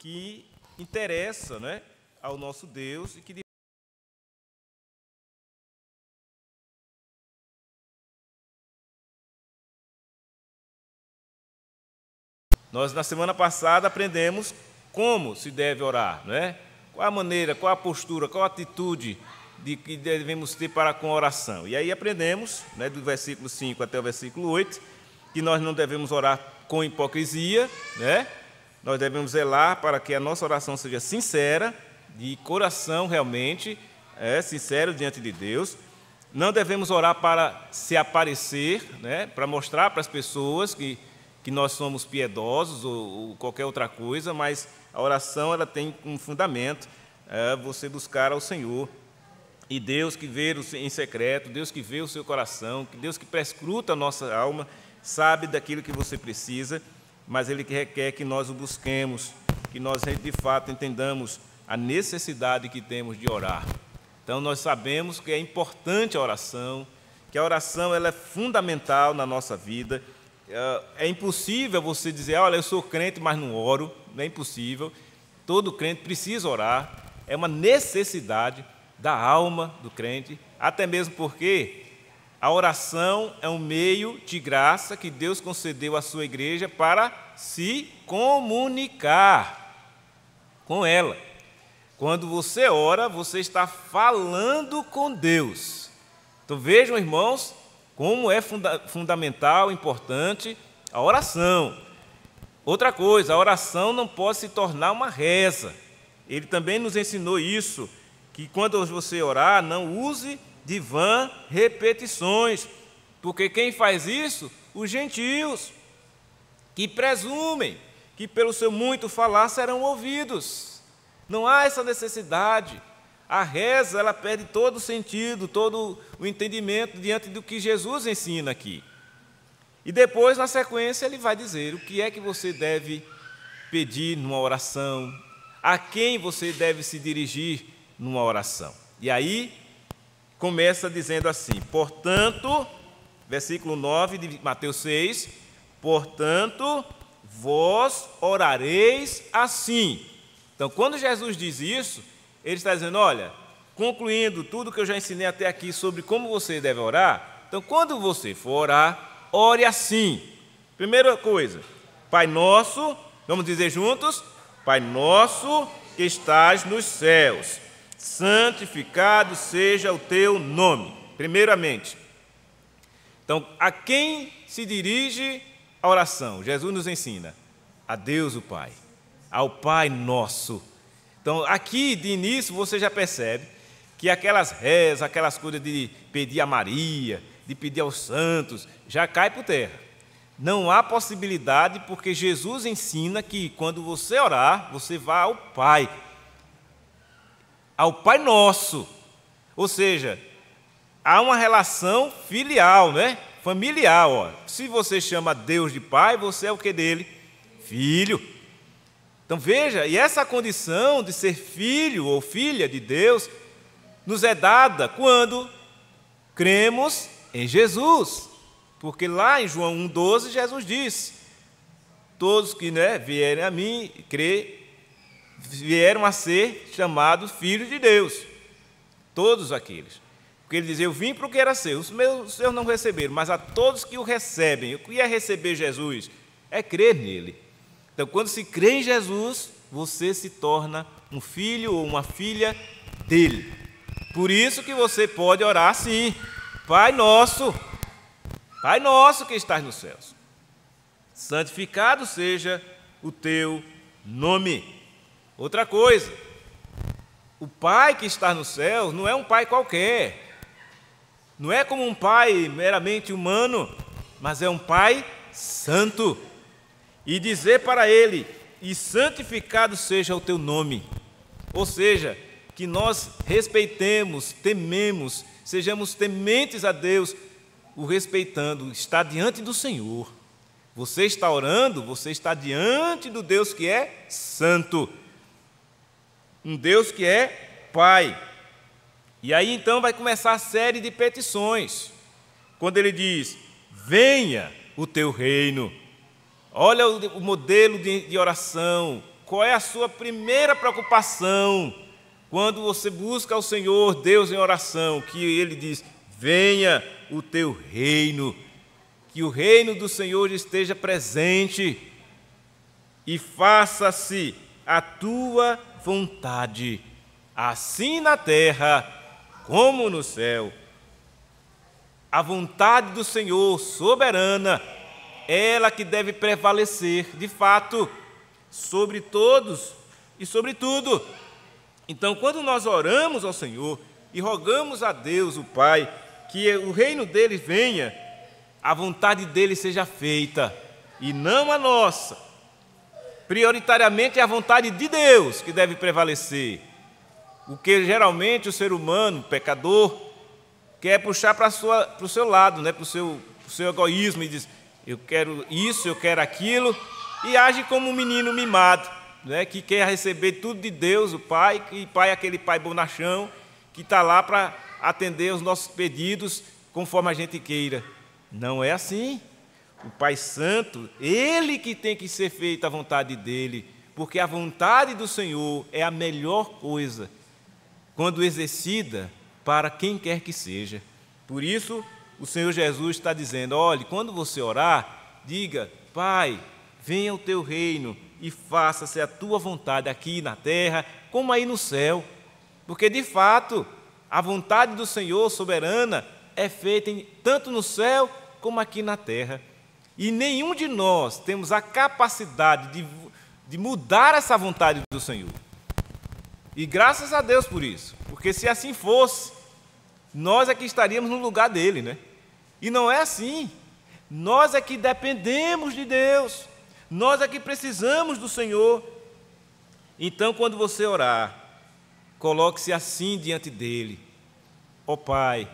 que interessa, né, ao nosso Deus e que nós, na semana passada, aprendemos como se deve orar, né? Qual a maneira, qual a postura, qual a atitude que devemos ter para com a oração. E aí aprendemos, né, do versículo 5 até o versículo 8, que nós não devemos orar com hipocrisia, né? Nós devemos zelar para que a nossa oração seja sincera, de coração realmente, sincero diante de Deus. Não devemos orar para se aparecer, né, para mostrar para as pessoas que nós somos piedosos ou qualquer outra coisa, mas a oração ela tem um fundamento, você buscar ao Senhor. E Deus que vê em secreto, Deus que vê o seu coração, Deus que perscruta a nossa alma, sabe daquilo que você precisa, mas Ele requer que nós o busquemos, que nós de fato entendamos a necessidade que temos de orar. Então nós sabemos que é importante a oração, que a oração ela é fundamental na nossa vida. É impossível você dizer, olha, eu sou crente, mas não oro. Não é impossível. Todo crente precisa orar. É uma necessidade da alma do crente, até mesmo porque a oração é um meio de graça que Deus concedeu à sua igreja para se comunicar com ela. Quando você ora, você está falando com Deus. Então vejam, irmãos, como é fundamental, importante a oração. Outra coisa, a oração não pode se tornar uma reza. Ele também nos ensinou isso, que quando você orar, não use de vã repetições, porque quem faz isso? Os gentios, que presumem que pelo seu muito falar serão ouvidos. Não há essa necessidade. A reza, ela perde todo o sentido, todo o entendimento diante do que Jesus ensina aqui. E depois, na sequência, ele vai dizer o que é que você deve pedir numa oração, a quem você deve se dirigir numa oração. E aí, começa dizendo assim, portanto, versículo 9 de Mateus 6, portanto, vós orareis assim. Então, quando Jesus diz isso, ele está dizendo, olha, concluindo tudo que eu já ensinei até aqui sobre como você deve orar, então, quando você for orar, ore assim. Primeira coisa, Pai nosso, vamos dizer juntos, Pai nosso que estás nos céus, santificado seja o teu nome, primeiramente. Então, a quem se dirige a oração? Jesus nos ensina, a Deus o Pai, ao Pai nosso. Então, aqui, de início, você já percebe que aquelas rezas, aquelas coisas de pedir a Maria, de pedir aos santos, já cai por terra. Não há possibilidade, porque Jesus ensina que quando você orar, você vá ao Pai Nosso. Ou seja, há uma relação filial, né? Familiar. Ó. Se você chama Deus de Pai, você é o que dele? Filho. Então veja, e essa condição de ser filho ou filha de Deus nos é dada quando cremos em Jesus. Porque lá em João 1,12 Jesus diz, todos que vierem a mim vieram a ser chamados filhos de Deus. Todos aqueles. Porque ele diz, eu vim para o que era seu, os seus não receberam, mas a todos que o recebem. O que é receber Jesus? É crer nele. Então, quando se crê em Jesus, você se torna um filho ou uma filha dele. Por isso que você pode orar assim, Pai nosso que estás nos céus, santificado seja o teu nome. Outra coisa, o Pai que está nos céus não é um Pai qualquer, não é como um Pai meramente humano, mas é um Pai santo. E dizer para ele, e santificado seja o teu nome. Ou seja, que nós respeitemos, tememos, sejamos tementes a Deus, o respeitando, está diante do Senhor. Você está orando, você está diante do Deus que é santo. Um Deus que é Pai. E aí então vai começar a série de petições. Quando ele diz, venha o teu reino. Olha o modelo de oração, qual é a sua primeira preocupação quando você busca ao Senhor Deus em oração? Que Ele diz: venha o teu reino, que o reino do Senhor esteja presente e faça-se a tua vontade, assim na terra como no céu. A vontade do Senhor soberana, ela que deve prevalecer, de fato, sobre todos e sobre tudo. Então, quando nós oramos ao Senhor e rogamos a Deus, o Pai, que o reino dele venha, a vontade dele seja feita, e não a nossa. Prioritariamente é a vontade de Deus que deve prevalecer. O que geralmente o ser humano, pecador, quer puxar para o seu lado, né? Para o seu egoísmo, e diz: eu quero isso, eu quero aquilo, e age como um menino mimado, né? Que quer receber tudo de Deus, o Pai, e Pai é aquele Pai bonachão, que está lá para atender os nossos pedidos conforme a gente queira. Não é assim. O Pai Santo, Ele que tem que ser feita a vontade dEle, porque a vontade do Senhor é a melhor coisa, quando exercida para quem quer que seja. Por isso, o Senhor Jesus está dizendo: olhe, quando você orar, diga: Pai, venha o teu reino e faça-se a tua vontade aqui na terra, como aí no céu. Porque, de fato, a vontade do Senhor soberana é feita tanto no céu como aqui na terra. E nenhum de nós temos a capacidade de mudar essa vontade do Senhor. E graças a Deus por isso, porque se assim fosse, nós é que estaríamos no lugar dele, né? E não é assim. Nós é que dependemos de Deus, nós é que precisamos do Senhor. Então, quando você orar, coloque-se assim diante dele: ó Pai,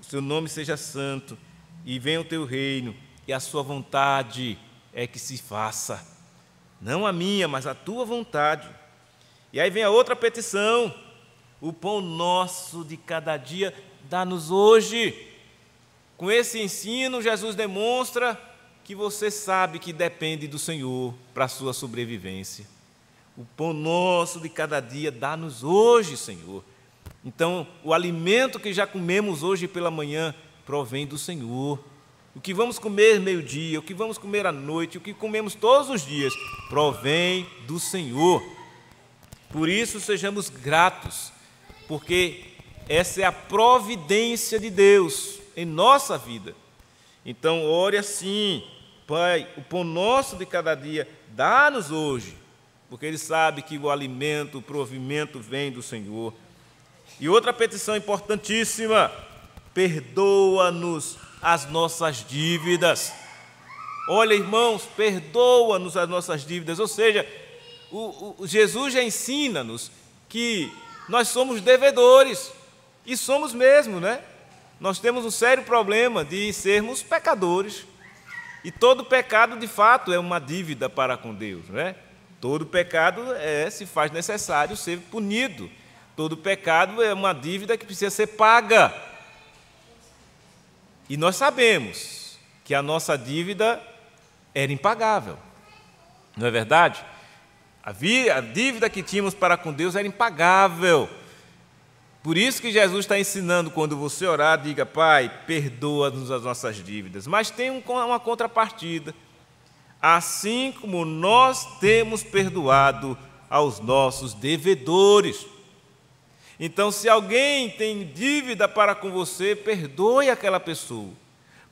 o seu nome seja santo, e venha o teu reino, e a sua vontade é que se faça, não a minha, mas a tua vontade. E aí vem a outra petição: o pão nosso de cada dia dá-nos hoje. Com esse ensino, Jesus demonstra que você sabe que depende do Senhor para a sua sobrevivência. O pão nosso de cada dia dá-nos hoje, Senhor. Então, o alimento que já comemos hoje pela manhã provém do Senhor. O que vamos comer meio-dia, o que vamos comer à noite, o que comemos todos os dias, provém do Senhor. Por isso, sejamos gratos, porque essa é a providência de Deus em nossa vida. Então, ore assim: Pai, o pão nosso de cada dia dá-nos hoje, porque Ele sabe que o alimento, o provimento vem do Senhor. E outra petição importantíssima: perdoa-nos as nossas dívidas. Olha, irmãos, perdoa-nos as nossas dívidas. Ou seja, Jesus já ensina-nos que nós somos devedores, e somos mesmo, né? Nós temos um sério problema de sermos pecadores, e todo pecado, de fato, é uma dívida para com Deus, né? Todo pecado se faz necessário ser punido, todo pecado é uma dívida que precisa ser paga. E nós sabemos que a nossa dívida era impagável, não é verdade? A dívida que tínhamos para com Deus era impagável. Por isso que Jesus está ensinando: quando você orar, diga: Pai, perdoa-nos as nossas dívidas. Mas tem uma contrapartida: assim como nós temos perdoado aos nossos devedores. Então, se alguém tem dívida para com você, perdoe aquela pessoa,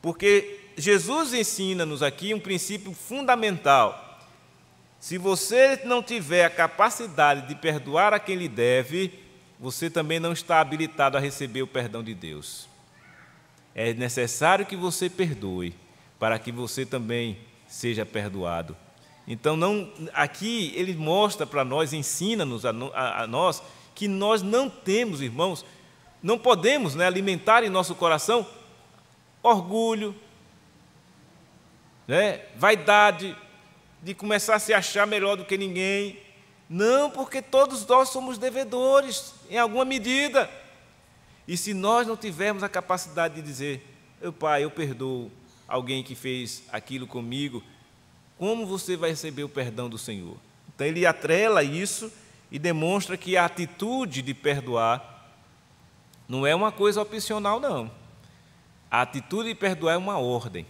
porque Jesus ensina-nos aqui um princípio fundamental: se você não tiver a capacidade de perdoar a quem lhe deve, você também não está habilitado a receber o perdão de Deus. É necessário que você perdoe, para que você também seja perdoado. Então, aqui ele mostra para nós, ensina-nos a nós, que nós não temos, irmãos, não podemos, né, alimentar em nosso coração orgulho, né, vaidade, de começar a se achar melhor do que ninguém. Não, porque todos nós somos devedores, em alguma medida. E se nós não tivermos a capacidade de dizer: Pai, eu perdoo alguém que fez aquilo comigo, como você vai receber o perdão do Senhor? Então ele atrela isso e demonstra que a atitude de perdoar não é uma coisa opcional, não. A atitude de perdoar é uma ordem.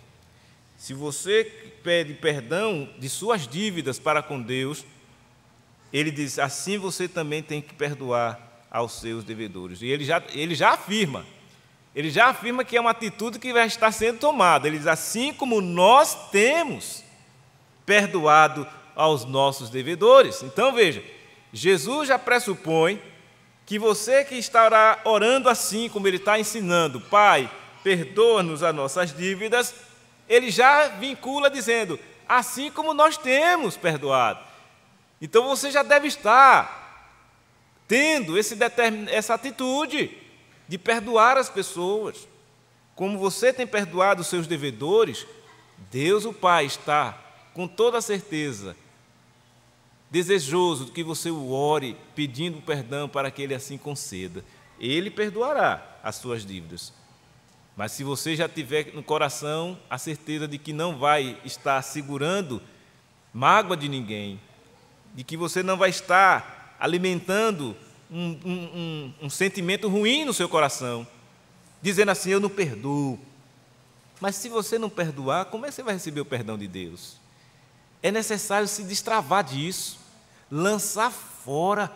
Se você pede perdão de suas dívidas para com Deus, ele diz, assim você também tem que perdoar aos seus devedores. E ele já afirma que é uma atitude que vai estar sendo tomada. Ele diz, assim como nós temos perdoado aos nossos devedores. Então, veja, Jesus já pressupõe que você que estará orando assim, como ele está ensinando, Pai, perdoa-nos as nossas dívidas, ele já vincula dizendo, assim como nós temos perdoado. Então você já deve estar tendo essa atitude de perdoar as pessoas. Como você tem perdoado os seus devedores, Deus o Pai está, com toda certeza, desejoso de que você o ore, pedindo perdão para que Ele assim conceda. Ele perdoará as suas dívidas. Mas se você já tiver no coração a certeza de que não vai estar segurando mágoa de ninguém, de que você não vai estar alimentando um sentimento ruim no seu coração, dizendo assim, eu não perdoo. Mas se você não perdoar, como é que você vai receber o perdão de Deus? É necessário se destravar disso, lançar fora,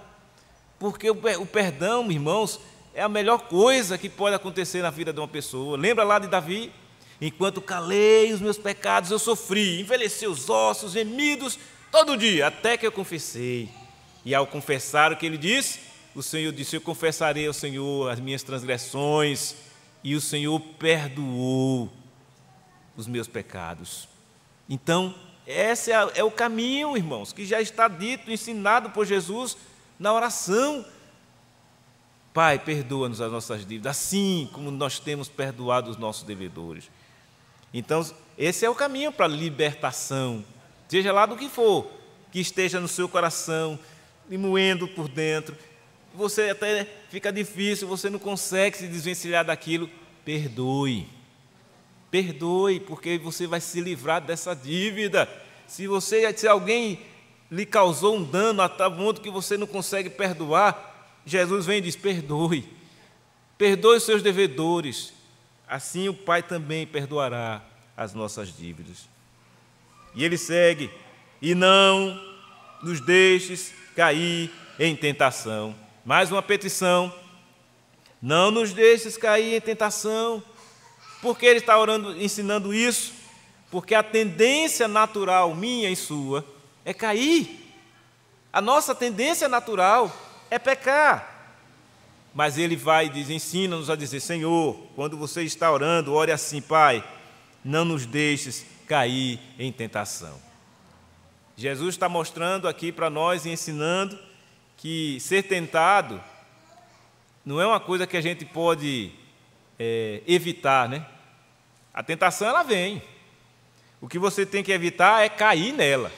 porque o perdão, irmãos, é a melhor coisa que pode acontecer na vida de uma pessoa. Lembra lá de Davi? Enquanto calei os meus pecados, eu sofri, envelheci os ossos, gemidos, todo dia, até que eu confessei. E ao confessar o que ele disse, o Senhor disse, eu confessarei ao Senhor as minhas transgressões, e o Senhor perdoou os meus pecados. Então, esse é o caminho, irmãos, que já está dito, ensinado por Jesus na oração. Pai, perdoa-nos as nossas dívidas, assim como nós temos perdoado os nossos devedores. Então, esse é o caminho para a libertação, seja lá do que for, que esteja no seu coração, lhe moendo por dentro, você até fica difícil, você não consegue se desvencilhar daquilo, perdoe. Perdoe, porque você vai se livrar dessa dívida. Se alguém lhe causou um dano a tal ponto que você não consegue perdoar, Jesus vem e diz, perdoe. Perdoe os seus devedores. Assim o Pai também perdoará as nossas dívidas. E ele segue, e não nos deixes cair em tentação. Mais uma petição, não nos deixes cair em tentação. Por que ele está orando, ensinando isso? Porque a tendência natural minha e sua é cair. A nossa tendência natural é pecar. Mas ele vai e diz, ensina-nos a dizer, Senhor, quando você está orando, ore assim, Pai, não nos deixes cair em tentação. Jesus está mostrando aqui para nós e ensinando que ser tentado não é uma coisa que a gente pode evitar, né? A tentação, ela vem. O que você tem que evitar é cair nela.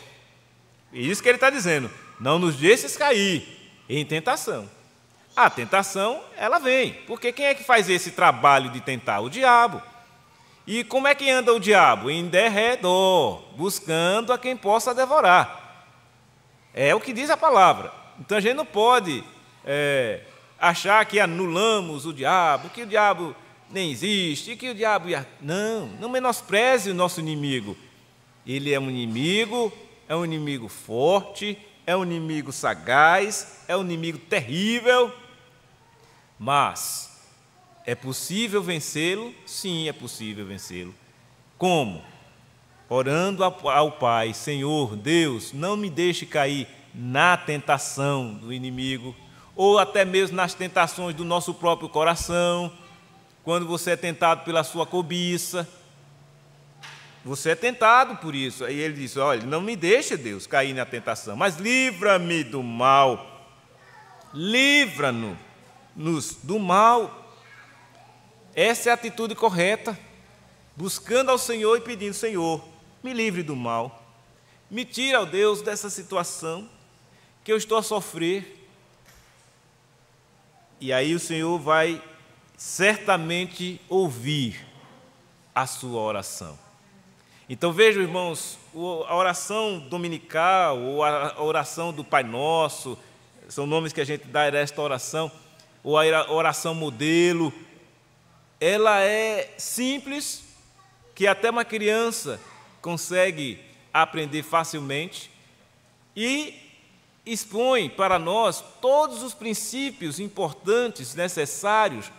É isso que ele está dizendo. Não nos deixes cair em tentação. A tentação, ela vem. Porque quem é que faz esse trabalho de tentar? O diabo. E como é que anda o diabo? Em derredor, buscando a quem possa devorar. É o que diz a palavra. Então a gente não pode achar que anulamos o diabo, que o diabo nem existe, que o diabo... Não menospreze o nosso inimigo. Ele é um inimigo forte, é um inimigo sagaz, é um inimigo terrível, mas é possível vencê-lo? Sim, é possível vencê-lo. Como? Orando ao Pai, Senhor, Deus, não me deixe cair na tentação do inimigo, ou até mesmo nas tentações do nosso próprio coração, quando você é tentado pela sua cobiça, você é tentado por isso. Aí ele diz, olha, não me deixe, Deus, cair na tentação, mas livra-me do mal. Livra-nos do mal. Essa é a atitude correta, buscando ao Senhor e pedindo, Senhor, me livre do mal. Me tira, ó Deus, dessa situação que eu estou a sofrer. E aí o Senhor vai certamente ouvir a sua oração. Então vejam, irmãos, a oração dominical, ou a oração do Pai Nosso, são nomes que a gente dá a esta oração, ou a oração modelo, ela é simples, que até uma criança consegue aprender facilmente e expõe para nós todos os princípios importantes, necessários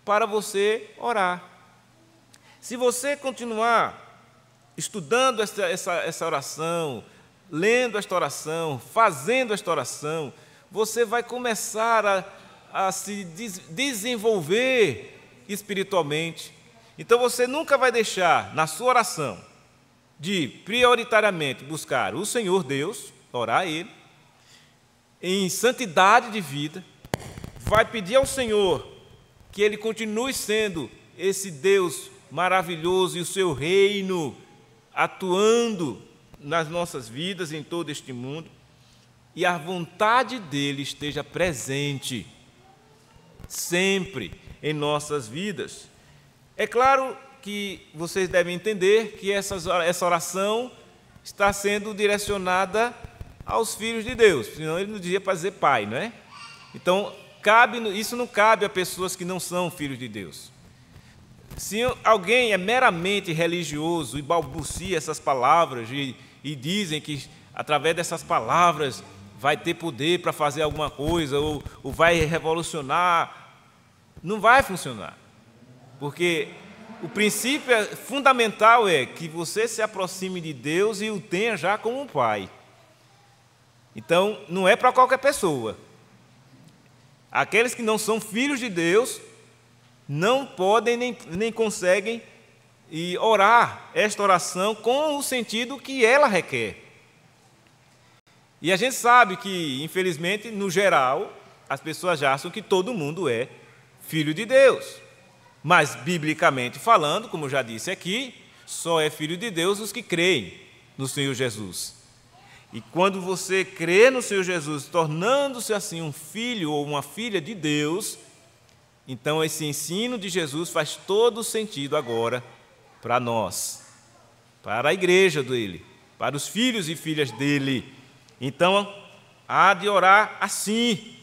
para você orar. Se você continuar estudando essa oração, lendo esta oração, fazendo esta oração, você vai começar a se desenvolver espiritualmente. Então você nunca vai deixar na sua oração de prioritariamente buscar o Senhor Deus, orar a Ele, em santidade de vida, vai pedir ao Senhor que Ele continue sendo esse Deus maravilhoso e o seu reino atuando nas nossas vidas, em todo este mundo, e a vontade dEle esteja presente sempre em nossas vidas. É claro que vocês devem entender que essa oração está sendo direcionada aos filhos de Deus, senão ele não dizia para dizer pai, não é? Então, isso não cabe a pessoas que não são filhos de Deus. Se alguém é meramente religioso e balbucia essas palavras e dizem que através dessas palavras vai ter poder para fazer alguma coisa ou vai revolucionar, não vai funcionar. Porque o princípio fundamental é que você se aproxime de Deus e o tenha já como um pai. Então, não é para qualquer pessoa. Aqueles que não são filhos de Deus não podem nem conseguem orar esta oração com o sentido que ela requer. E a gente sabe que, infelizmente, no geral, as pessoas já acham que todo mundo é filho de Deus. Mas, biblicamente falando, como eu já disse aqui, só é filho de Deus os que creem no Senhor Jesus. E quando você crê no Senhor Jesus, tornando-se assim um filho ou uma filha de Deus, então esse ensino de Jesus faz todo sentido agora para nós, para a igreja dele, para os filhos e filhas dele. Então, há de orar assim,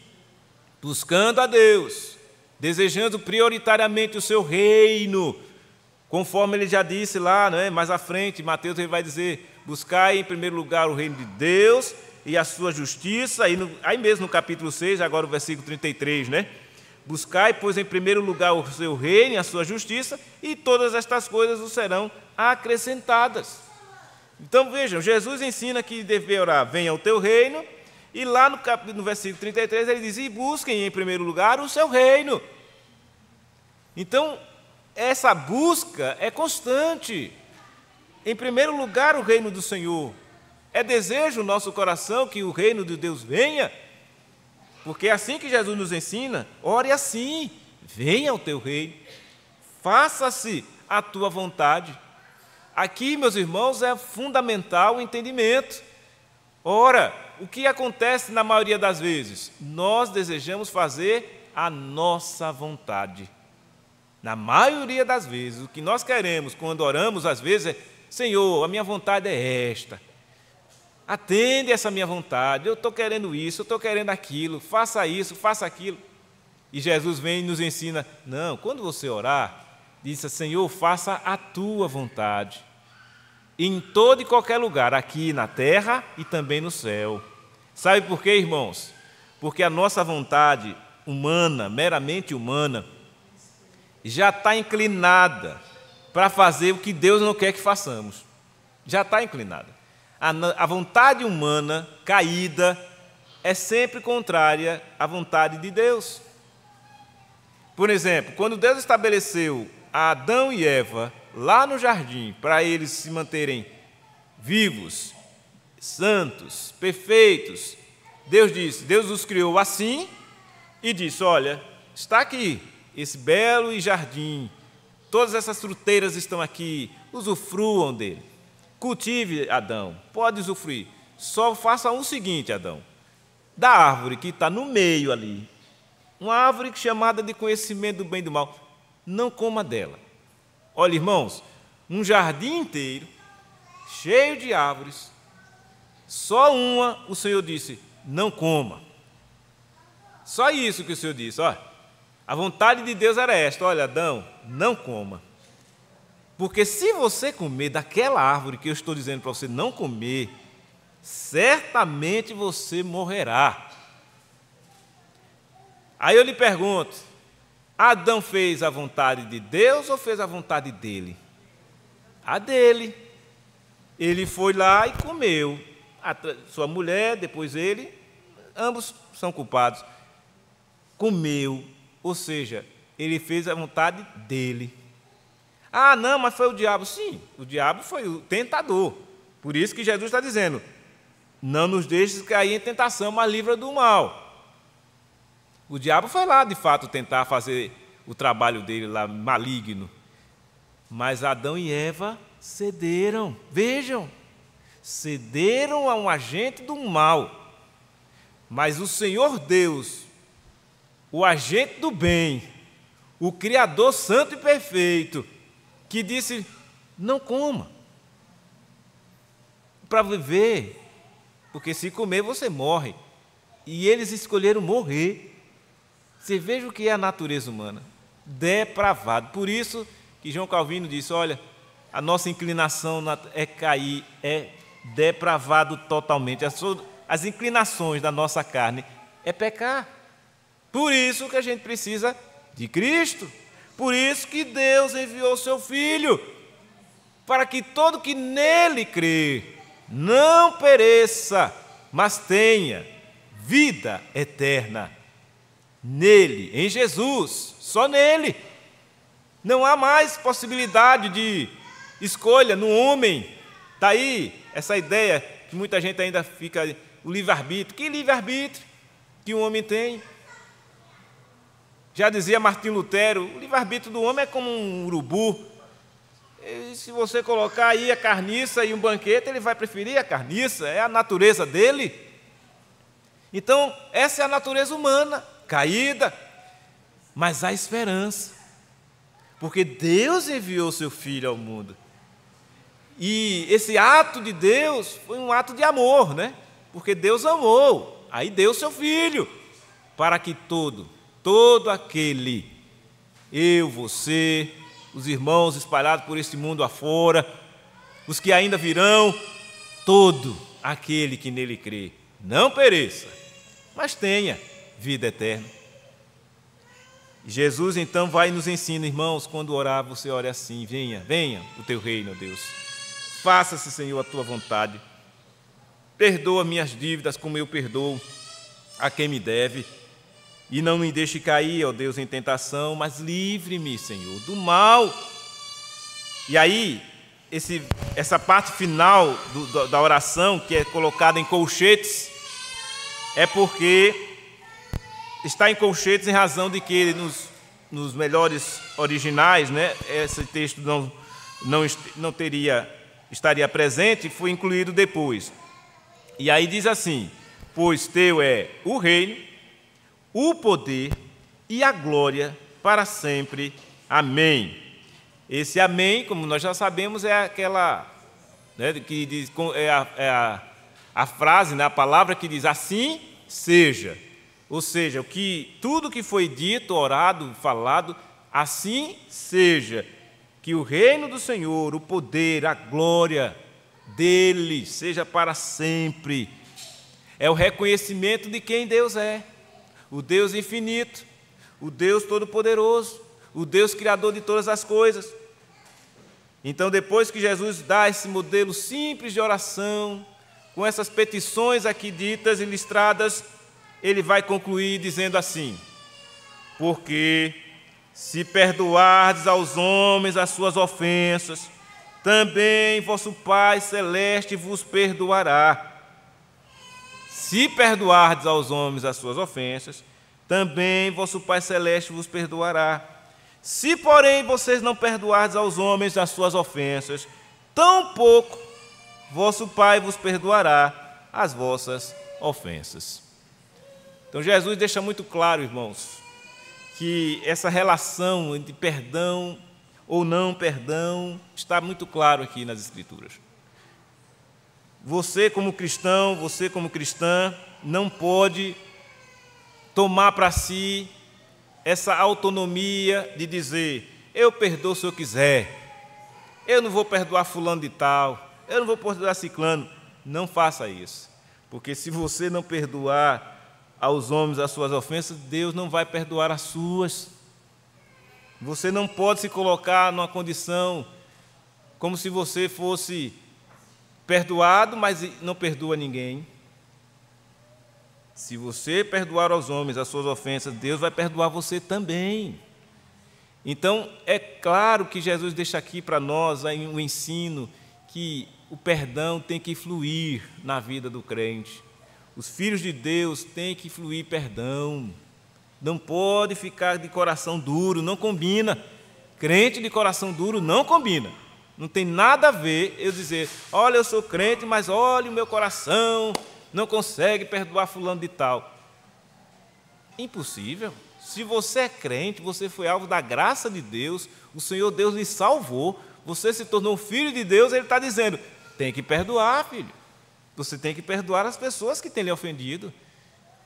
buscando a Deus, desejando prioritariamente o seu reino, conforme ele já disse lá, não é? Mais à frente, Mateus ele vai dizer, buscai em primeiro lugar o reino de Deus e a sua justiça, aí mesmo no capítulo 6, agora o versículo 33, né? Buscai, pois, em primeiro lugar o seu reino e a sua justiça, e todas estas coisas vos serão acrescentadas. Então, vejam, Jesus ensina que deve orar, venha o teu reino, e lá no versículo 33 ele diz, e busquem em primeiro lugar o seu reino. Então, essa busca é constante. Em primeiro lugar, o reino do Senhor. É desejo no nosso coração que o reino de Deus venha, porque é assim que Jesus nos ensina, ore assim, venha o teu reino, faça-se a tua vontade. Aqui, meus irmãos, é fundamental o entendimento. Ora, o que acontece na maioria das vezes? Nós desejamos fazer a nossa vontade. Na maioria das vezes, o que nós queremos quando oramos, às vezes, é Senhor, a minha vontade é esta. Atende essa minha vontade, eu estou querendo isso, eu estou querendo aquilo, faça isso, faça aquilo. E Jesus vem e nos ensina, não, quando você orar, diz, Senhor, faça a tua vontade, em todo e qualquer lugar, aqui na terra e também no céu. Sabe por quê, irmãos? Porque a nossa vontade humana, meramente humana, já está inclinada para fazer o que Deus não quer que façamos. Já está inclinada. A vontade humana caída é sempre contrária à vontade de Deus. Por exemplo, quando Deus estabeleceu Adão e Eva lá no jardim para eles se manterem vivos, santos, perfeitos, Deus os criou assim e disse, olha, está aqui esse belo jardim, todas essas fruteiras estão aqui, usufruam dele. Cultive, Adão, pode usufruir. Só faça o seguinte, Adão. Da árvore que está no meio ali, uma árvore chamada de conhecimento do bem e do mal, não coma dela. Olha, irmãos, um jardim inteiro, cheio de árvores, só uma o Senhor disse: não coma. Só isso que o Senhor disse. Olha, a vontade de Deus era esta: olha, Adão, não coma. Porque se você comer daquela árvore que eu estou dizendo para você não comer, certamente você morrerá. Aí eu lhe pergunto: Adão fez a vontade de Deus ou fez a vontade dele? A dele. Ele foi lá e comeu. Sua mulher, depois ele, ambos são culpados. Comeu, ou seja, ele fez a vontade dele. Ah, não, mas foi o diabo. Sim, o diabo foi o tentador. Por isso que Jesus está dizendo: não nos deixes cair em tentação, mas livra do mal. O diabo foi lá, de fato, tentar fazer o trabalho dele lá, maligno. Mas Adão e Eva cederam. Vejam, cederam a um agente do mal. Mas o Senhor Deus, o agente do bem, o Criador santo e perfeito, que disse: não coma, para viver, porque se comer você morre. E eles escolheram morrer. Você veja o que é a natureza humana: depravado. Por isso que João Calvino disse: olha, a nossa inclinação é cair, é depravado totalmente. As inclinações da nossa carne é pecar. Por isso que a gente precisa de Cristo. Por isso que Deus enviou o seu Filho, para que todo que nele crê não pereça, mas tenha vida eterna. Nele, em Jesus, só nele. Não há mais possibilidade de escolha no homem. Está aí essa ideia que muita gente ainda fica, o livre-arbítrio. Que livre-arbítrio que o homem tem? Já dizia Martinho Lutero: o livre-arbítrio do homem é como um urubu. E se você colocar aí a carniça e um banquete, ele vai preferir a carniça, é a natureza dele. Então, essa é a natureza humana, caída, mas há esperança, porque Deus enviou seu Filho ao mundo. E esse ato de Deus foi um ato de amor, né? Porque Deus amou, aí deu seu Filho, para que todo aquele, eu, você, os irmãos espalhados por este mundo afora, os que ainda virão, todo aquele que nele crê, não pereça, mas tenha vida eterna. Jesus então vai e nos ensina: irmãos, quando orar, você ore assim: venha o teu reino, ó Deus. Faça-se, Senhor, a tua vontade. Perdoa minhas dívidas como eu perdoo a quem me deve. E não me deixe cair, ó Deus, em tentação, mas livre-me, Senhor, do mal. E aí, essa parte final da oração, que é colocada em colchetes, é porque está em colchetes em razão de que ele, nos melhores originais, né, esse texto não estaria presente, foi incluído depois. E aí diz assim: pois teu é o reino, o poder e a glória para sempre. Amém. Esse amém, como nós já sabemos, é aquela, né, que diz, a frase, né, a palavra que diz: assim seja. Ou seja, tudo que foi dito, orado, falado, assim seja. Que o reino do Senhor, o poder, a glória dele seja para sempre. É o reconhecimento de quem Deus é: o Deus infinito, o Deus todo-poderoso, o Deus criador de todas as coisas. Então, depois que Jesus dá esse modelo simples de oração, com essas petições aqui ditas e listradas, ele vai concluir dizendo assim: porque se perdoardes aos homens as suas ofensas, também vosso Pai Celeste vos perdoará. Se perdoardes aos homens as suas ofensas, também vosso Pai Celeste vos perdoará. Se, porém, vocês não perdoardes aos homens as suas ofensas, tampouco vosso Pai vos perdoará as vossas ofensas. Então, Jesus deixa muito claro, irmãos, que essa relação entre perdão ou não perdão está muito claro aqui nas Escrituras. Você como cristão, você como cristã, não pode tomar para si essa autonomia de dizer: eu perdoo se eu quiser, eu não vou perdoar fulano de tal, eu não vou perdoar ciclano. Não faça isso, porque se você não perdoar aos homens as suas ofensas, Deus não vai perdoar as suas. Você não pode se colocar numa condição como se você fosse perdoado, mas não perdoa ninguém. Se você perdoar aos homens as suas ofensas, Deus vai perdoar você também. Então, é claro que Jesus deixa aqui para nós o ensino que o perdão tem que fluir na vida do crente. Os filhos de Deus têm que fluir perdão. Não pode ficar de coração duro, não combina. Crente de coração duro não combina. Não tem nada a ver eu dizer: olha, eu sou crente, mas olha, o meu coração não consegue perdoar fulano de tal. Impossível. Se você é crente, você foi alvo da graça de Deus, o Senhor Deus lhe salvou, você se tornou filho de Deus, Ele está dizendo: tem que perdoar, filho. Você tem que perdoar as pessoas que têm lhe ofendido,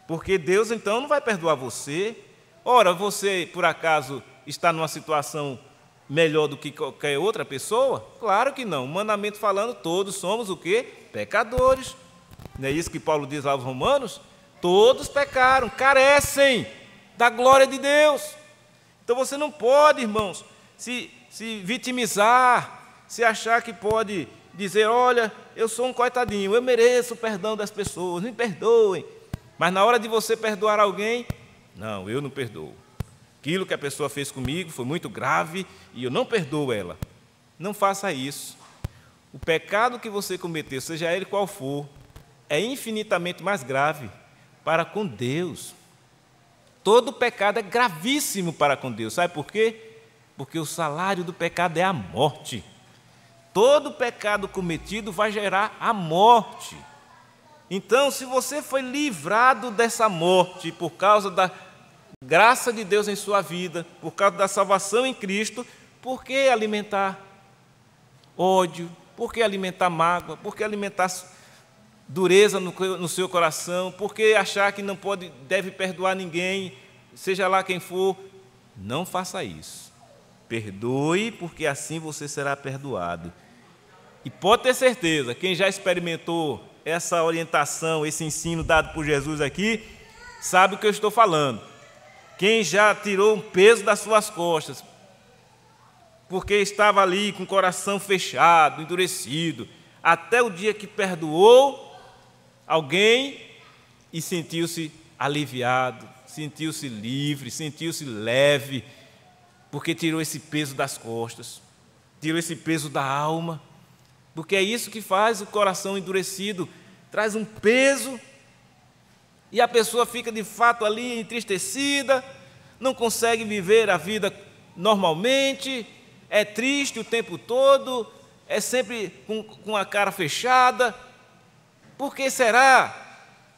porque Deus então não vai perdoar você. Ora, você por acaso está numa situação melhor do que qualquer outra pessoa? Claro que não. Humanamente falando, todos somos o quê? Pecadores. Não é isso que Paulo diz lá aos Romanos? Todos pecaram, carecem da glória de Deus. Então você não pode, irmãos, se vitimizar, se achar que pode dizer: olha, eu sou um coitadinho, eu mereço o perdão das pessoas, me perdoem. Mas na hora de você perdoar alguém, não, eu não perdoo. Aquilo que a pessoa fez comigo foi muito grave e eu não perdoo ela. Não faça isso. O pecado que você cometeu, seja ele qual for, é infinitamente mais grave para com Deus. Todo pecado é gravíssimo para com Deus. Sabe por quê? Porque o salário do pecado é a morte. Todo pecado cometido vai gerar a morte. Então, se você foi livrado dessa morte por causa da graça de Deus em sua vida, por causa da salvação em Cristo, por que alimentar ódio? Por que alimentar mágoa? Por que alimentar dureza no seu coração? Por que achar que não deve perdoar ninguém, seja lá quem for? Não faça isso. Perdoe, porque assim você será perdoado. E pode ter certeza, quem já experimentou essa orientação, esse ensino dado por Jesus aqui, sabe o que eu estou falando. Quem já tirou um peso das suas costas, porque estava ali com o coração fechado, endurecido, até o dia que perdoou alguém e sentiu-se aliviado, sentiu-se livre, sentiu-se leve, porque tirou esse peso das costas, tirou esse peso da alma, porque é isso que faz o coração endurecido, traz um peso, e a pessoa fica de fato ali entristecida, não consegue viver a vida normalmente, é triste o tempo todo, é sempre com a cara fechada. Por que será?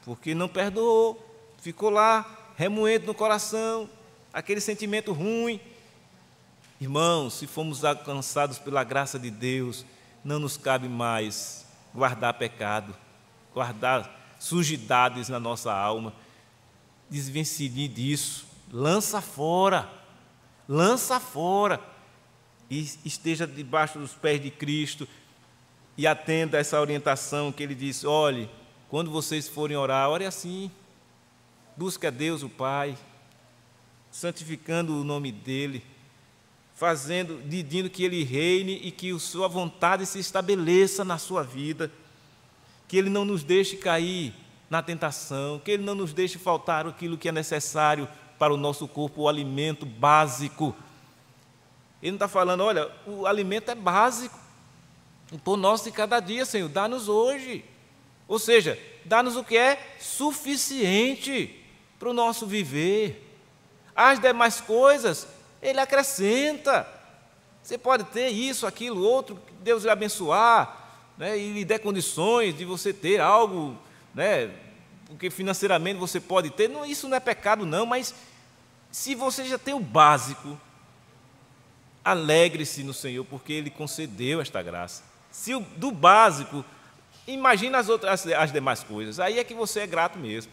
Porque não perdoou, ficou lá remoendo no coração, aquele sentimento ruim. Irmãos, se fomos alcançados pela graça de Deus, não nos cabe mais guardar pecado, guardar sujidades na nossa alma. Desvencilhe disso, lança fora, e esteja debaixo dos pés de Cristo e atenda a essa orientação que Ele diz: olhe, quando vocês forem orar, ore assim, busque a Deus o Pai, santificando o nome dEle, pedindo que Ele reine e que a sua vontade se estabeleça na sua vida, que Ele não nos deixe cair na tentação, que Ele não nos deixe faltar aquilo que é necessário para o nosso corpo, o alimento básico. Ele não está falando: olha, o alimento é básico, o pão nosso de cada dia, Senhor, dá-nos hoje. Ou seja, dá-nos o que é suficiente para o nosso viver. As demais coisas, Ele acrescenta. Você pode ter isso, aquilo, outro, que Deus lhe abençoar, né, e lhe der condições de você ter algo, né, porque financeiramente você pode ter. Não, isso não é pecado não, mas se você já tem o básico, alegre-se no Senhor, porque Ele concedeu esta graça. Se do básico imagina as demais coisas. Aí é que você é grato mesmo.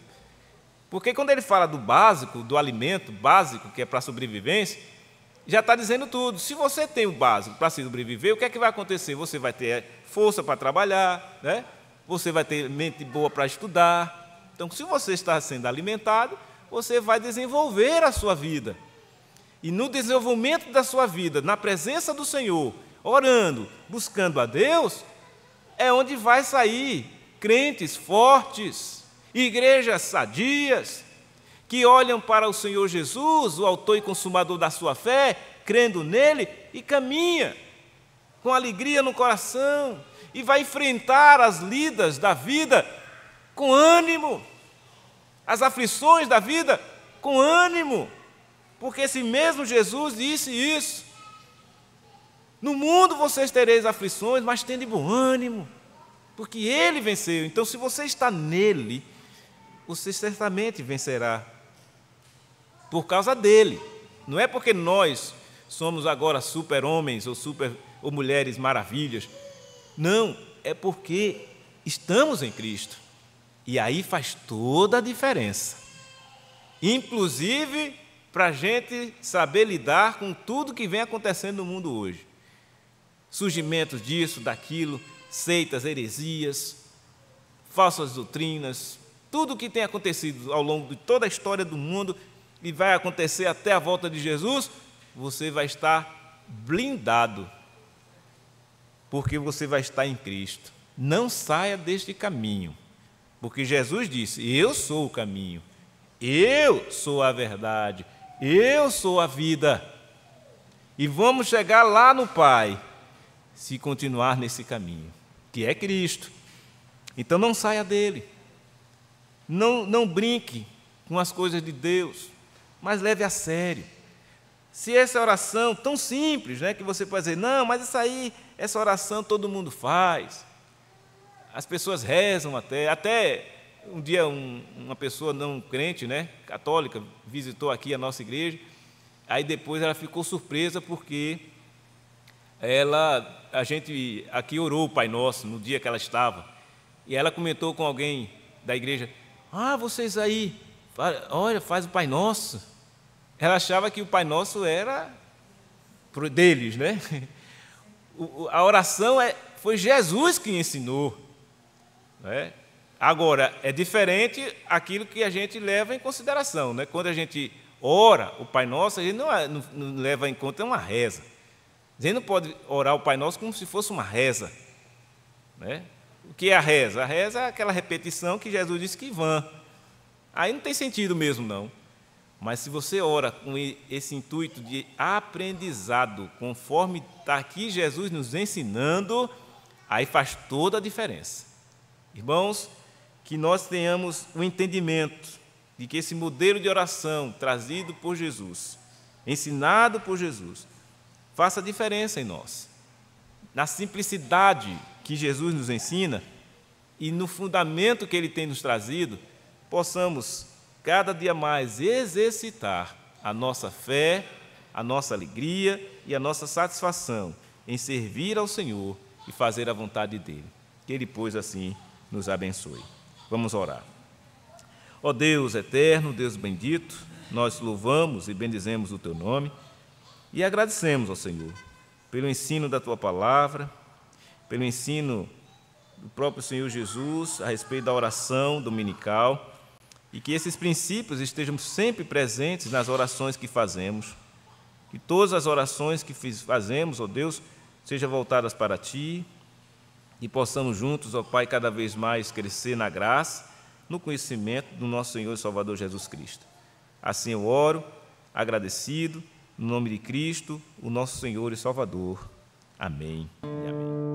Porque quando ele fala do básico, do alimento básico, que é para a sobrevivência, já está dizendo tudo. Se você tem o básico para sobreviver, o que é que vai acontecer? Você vai ter força para trabalhar, né? Você vai ter mente boa para estudar. Então, se você está sendo alimentado, você vai desenvolver a sua vida. E no desenvolvimento da sua vida, na presença do Senhor, orando, buscando a Deus, é onde vai sair crentes fortes, igrejas sadias, que olham para o Senhor Jesus, o autor e consumador da sua fé, crendo nele, e caminha com alegria no coração, e vai enfrentar as lidas da vida com ânimo, as aflições da vida com ânimo, porque esse mesmo Jesus disse isso. No mundo vocês tereis aflições, mas tende bom ânimo, porque Ele venceu. Então, se você está nele, você certamente vencerá, por causa dele. Não é porque nós somos agora super-homens ou mulheres maravilhas. Não, é porque estamos em Cristo. E aí faz toda a diferença. Inclusive, para a gente saber lidar com tudo que vem acontecendo no mundo hoje. Surgimentos disso, daquilo, seitas, heresias, falsas doutrinas, tudo o que tem acontecido ao longo de toda a história do mundo e vai acontecer até a volta de Jesus, você vai estar blindado, porque você vai estar em Cristo. Não saia deste caminho, porque Jesus disse: eu sou o caminho, eu sou a verdade, eu sou a vida, e vamos chegar lá no Pai, se continuar nesse caminho, que é Cristo. Então não saia dele, não brinque com as coisas de Deus, mas leve a sério. Se essa oração tão simples, né, que você pode dizer, não, mas essa oração todo mundo faz, as pessoas rezam até um dia uma pessoa não crente, né, católica, visitou aqui a nossa igreja, aí depois ela ficou surpresa porque a gente aqui orou o Pai Nosso no dia que ela estava, e ela comentou com alguém da igreja: vocês aí, olha, faz o Pai Nosso. Ela achava que o Pai Nosso era deles, né? A oração foi Jesus que ensinou, né? Agora, é diferente aquilo que a gente leva em consideração, né? Quando a gente ora o Pai Nosso, a gente não leva em conta uma reza. A gente não pode orar o Pai Nosso como se fosse uma reza, né? O que é a reza? A reza é aquela repetição que Jesus disse que vã. Aí não tem sentido mesmo, não. Mas se você ora com esse intuito de aprendizado, conforme está aqui Jesus nos ensinando, aí faz toda a diferença. Irmãos, que nós tenhamos o entendimento de que esse modelo de oração trazido por Jesus, ensinado por Jesus, faça diferença em nós. Na simplicidade que Jesus nos ensina e no fundamento que Ele tem nos trazido, possamos cada dia mais exercitar a nossa fé, a nossa alegria e a nossa satisfação em servir ao Senhor e fazer a vontade dEle. Que Ele, pois, assim nos abençoe. Vamos orar. Ó Deus eterno, Deus bendito, nós louvamos e bendizemos o Teu nome e agradecemos ao Senhor pelo ensino da Tua palavra, pelo ensino do próprio Senhor Jesus a respeito da oração dominical, e que esses princípios estejam sempre presentes nas orações que fazemos, que todas as orações que fazemos, ó Deus, sejam voltadas para Ti, e possamos juntos, ó Pai, cada vez mais crescer na graça, no conhecimento do nosso Senhor e Salvador Jesus Cristo. Assim eu oro, agradecido, no nome de Cristo, o nosso Senhor e Salvador. Amém e amém.